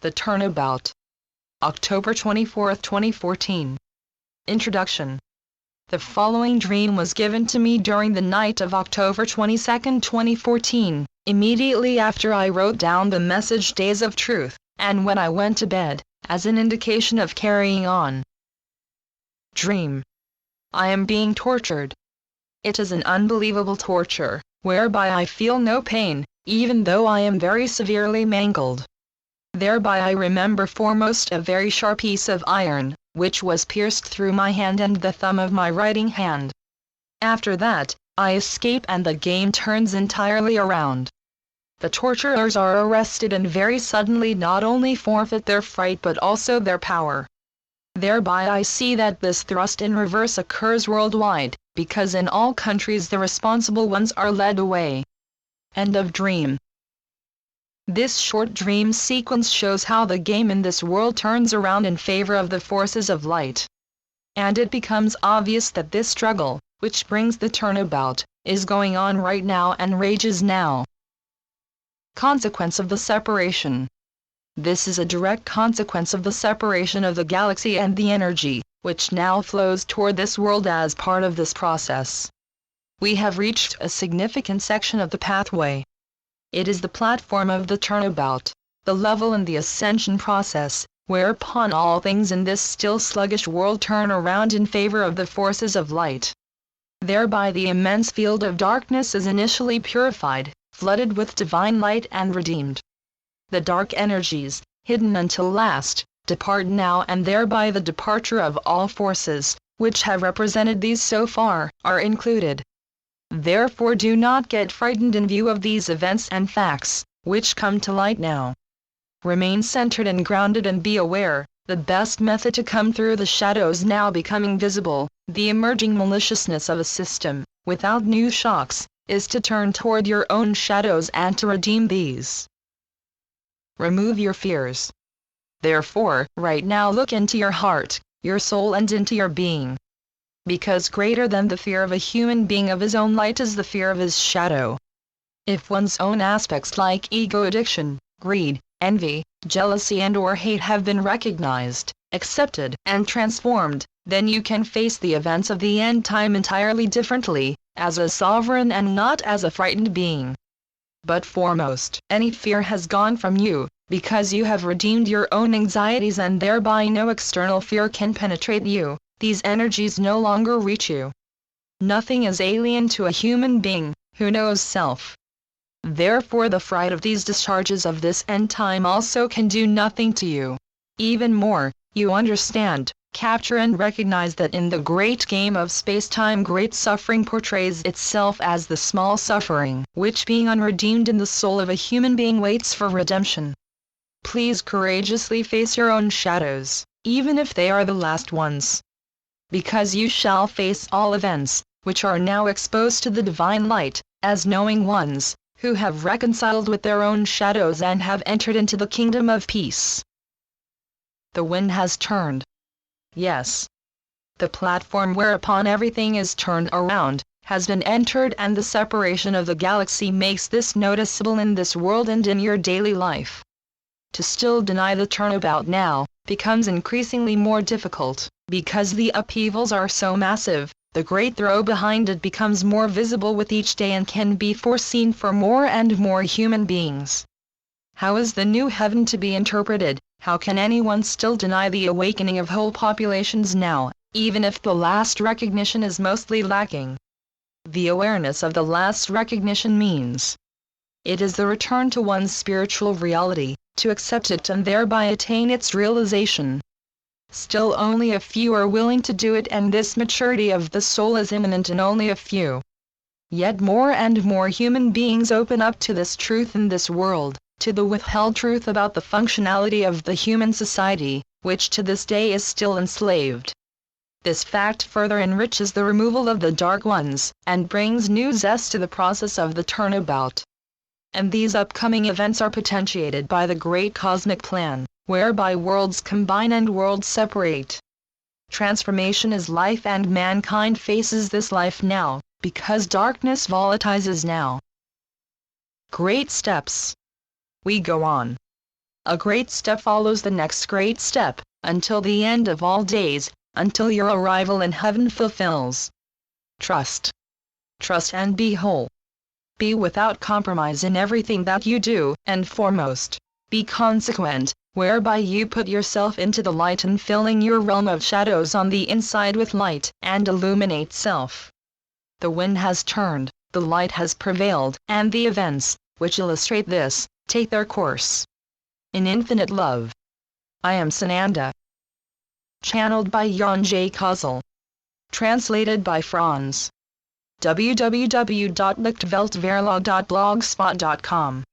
The Turnabout. October 24, 2014. Introduction. The following dream was given to me during the night of October 22, 2014, immediately after I wrote down the message Days of Truth, and when I went to bed, as an indication of carrying on. Dream. I am being tortured. It is an unbelievable torture, whereby I feel no pain, even though I am very severely mangled. Thereby I remember foremost a very sharp piece of iron, which was pierced through my hand and the thumb of my writing hand. After that, I escape and the game turns entirely around. The torturers are arrested and very suddenly not only forfeit their fright but also their power. Thereby I see that this thrust in reverse occurs worldwide, because in all countries the responsible ones are led away. End of dream. This short dream sequence shows how the game in this world turns around in favor of the forces of light. And it becomes obvious that this struggle, which brings the turnabout, is going on right now and rages now. Consequence of the separation. This is a direct consequence of the separation of the galaxy and the energy, which now flows toward this world as part of this process. We have reached a significant section of the pathway. It is the platform of the turnabout, the level in the ascension process, whereupon all things in this still sluggish world turn around in favor of the forces of light. Thereby the immense field of darkness is initially purified, flooded with divine light and redeemed. The dark energies, hidden until last, depart now, and thereby the departure of all forces, which have represented these so far, are included. Therefore do not get frightened in view of these events and facts, which come to light now. Remain centered and grounded and be aware, the best method to come through the shadows now becoming visible, the emerging maliciousness of a system, without new shocks, is to turn toward your own shadows and to redeem these. Remove your fears. Therefore, right now look into your heart, your soul and into your being. Because greater than the fear of a human being of his own light is the fear of his shadow. If one's own aspects like ego addiction, greed, envy, jealousy and/or hate have been recognized, accepted, and transformed, then you can face the events of the end time entirely differently, as a sovereign and not as a frightened being. But foremost, any fear has gone from you, because you have redeemed your own anxieties and thereby no external fear can penetrate you. These energies no longer reach you. Nothing is alien to a human being, who knows self. Therefore the fright of these discharges of this end time also can do nothing to you. Even more, you understand, capture and recognize that in the great game of space-time great suffering portrays itself as the small suffering, which being unredeemed in the soul of a human being waits for redemption. Please courageously face your own shadows, even if they are the last ones. Because you shall face all events, which are now exposed to the divine light, as knowing ones, who have reconciled with their own shadows and have entered into the kingdom of peace. The wind has turned. Yes. The platform whereupon everything is turned around, has been entered, and the separation of the galaxy makes this noticeable in this world and in your daily life. To still deny the turnabout now, becomes increasingly more difficult. Because the upheavals are so massive, the great throw behind it becomes more visible with each day and can be foreseen for more and more human beings. How is the new heaven to be interpreted? How can anyone still deny the awakening of whole populations now, even if the last recognition is mostly lacking? The awareness of the last recognition means it is the return to one's spiritual reality, to accept it and thereby attain its realization. Still only a few are willing to do it, and this maturity of the soul is imminent in only a few. Yet more and more human beings open up to this truth in this world, to the withheld truth about the functionality of the human society, which to this day is still enslaved. This fact further enriches the removal of the dark ones, and brings new zest to the process of the turnabout. And these upcoming events are potentiated by the great cosmic plan, whereby worlds combine and worlds separate. Transformation is life, and mankind faces this life now, because darkness volatilizes now. Great steps. We go on. A great step follows the next great step, until the end of all days, until your arrival in heaven fulfills. Trust. Trust and be whole. Be without compromise in everything that you do, and foremost, be consequent, whereby you put yourself into the light and filling your realm of shadows on the inside with light, and illuminate self. The wind has turned, the light has prevailed, and the events, which illustrate this, take their course. In infinite love. I am Sananda. Channeled by Jan J. Kozel. Translated by Franz. www.lichtweltverlag.blogspot.com